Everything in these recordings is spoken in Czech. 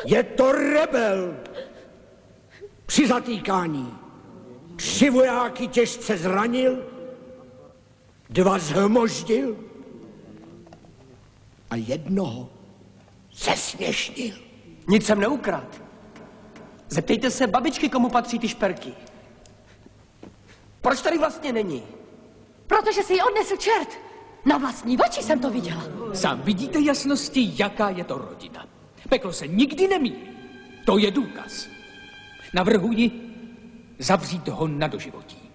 Je to rebel. Při zatýkání 3 vojáky těžce zranil, 2 zhmoždil a 1 zesměšnil. Nic jsem neukradl. Zeptejte se babičky, komu patří ty šperky. Proč tady vlastně není? Protože si ji odnesl čert. Na vlastní oči jsem to viděla. Sám vidíte jasnosti, jaká je to rodina. Peklo se nikdy nemýlí. To je důkaz. Navrhuji zavřít ho na doživotí.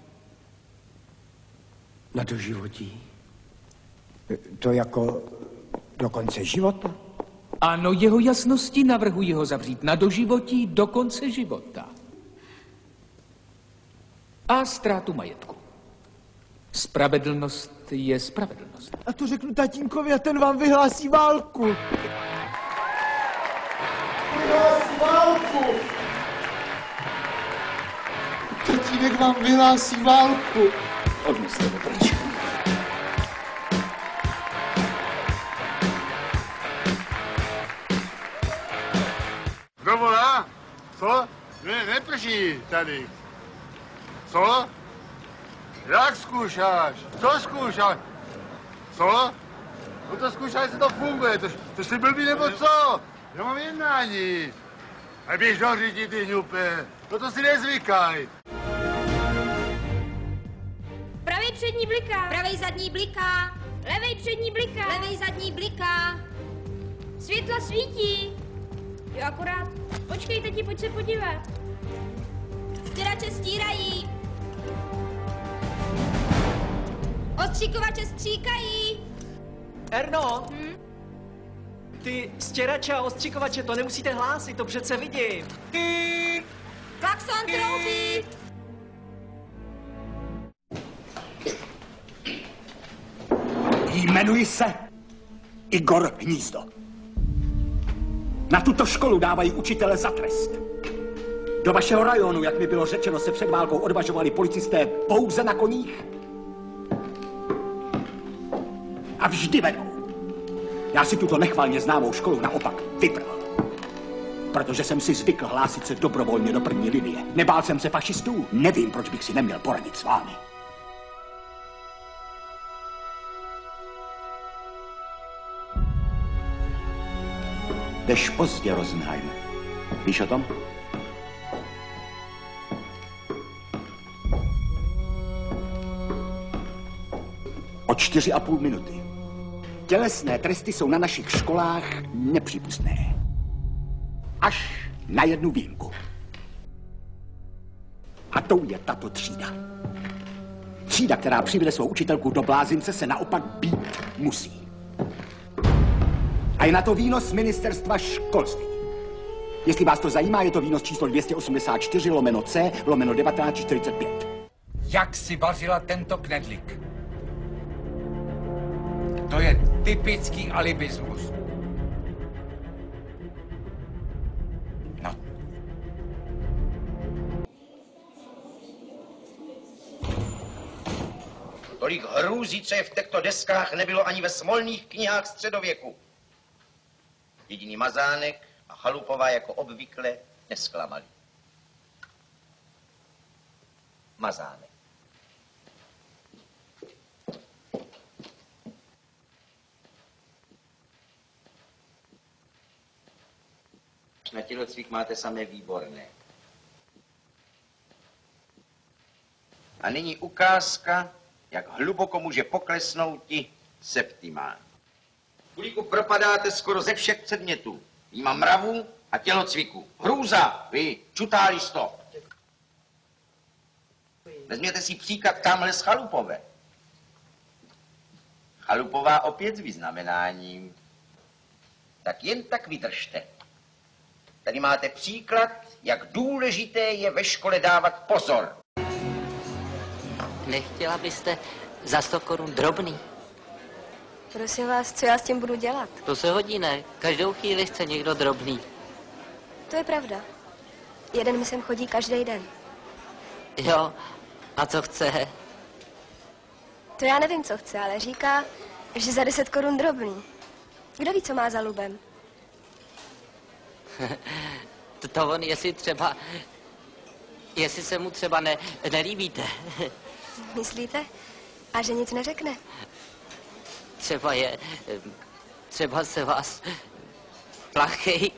Na doživotí? To jako do konce života? Ano, jeho jasnosti, navrhuji ho zavřít na doživotí do konce života. A ztrátu majetku. Spravedlnost je spravedlnost. A to řeknu tatínkovi a ten vám vyhlásí válku. Vyhlásí válku! Tatínek vám vyhlásí válku. Odneste ho pryč. Kdo volá? Co? Ne, neprší tady. Co? Jak zkoušáš? Co zkoušáš? Co? No to zkoušáš, jestli to funguje. To jsi blbý nebo co? Já mám jednání. A běž do řidi, ty hňupe. No to si nezvykaj. Pravej přední bliká. Pravej zadní bliká. Levej přední bliká. Levej zadní bliká. Světla svítí. Jo, akorát. Počkej, teti, pojď se podívat. Stěrače stírají. Ostříkovače stříkají. Erno! Ty stěrače a ostříkovače, to nemusíte hlásit, to přece vidím. Klakson troubí. Jmenuji se Igor Hnízdo. Na tuto školu dávají učitele za trest. Do vašeho rajonu, jak mi bylo řečeno, se před válkou odvažovali policisté pouze na koních. A vždy vedou. Já si tuto nechvalně známou školu naopak vybral. Protože jsem si zvykl hlásit se dobrovolně do první linie. Nebál jsem se fašistů. Nevím, proč bych si neměl poradit s vámi. Jdeš pozdě, Rosenheim. Víš o tom? O 4,5 minuty. Tělesné tresty jsou na našich školách nepřípustné. Až na jednu výjimku. A tou je tato třída. Třída, která přivede svou učitelku do blázince, se naopak být musí. A je na to výnos ministerstva školství. Jestli vás to zajímá, je to výnos číslo 284/C/1945. Jak si vařila tento knedlík? To je typický alibismus. No. Tolik hrůzí, co je v těchto deskách, nebylo ani ve smolných knihách středověku. Jediný Mazánek a Chalupová jako obvykle nesklamali. Mazánek. Na tělocvik máte samé výborné. A nyní ukázka, jak hluboko může poklesnouti septimán. Kulíku propadáte skoro ze všech předmětů. Výjima mravu a tělocviku. Hrůza, vy, čutálisto. Vezměte si příklad tamhle z Chalupové. Chalupová opět s vyznamenáním. Tak jen tak vydržte. Tady máte příklad, jak důležité je ve škole dávat pozor. Nechtěla byste za 100 korun drobný? Prosím vás, co já s tím budu dělat? To se hodí, ne? Každou chvíli chce někdo drobný. To je pravda. Jeden mi sem chodí každý den. Jo, a co chce? To já nevím, co chce, ale říká, že za 10 korun drobný. Kdo ví, co má za lubem? To on, jestli se mu třeba nelíbíte. Myslíte? A že nic neřekne? Třeba se vás plachej.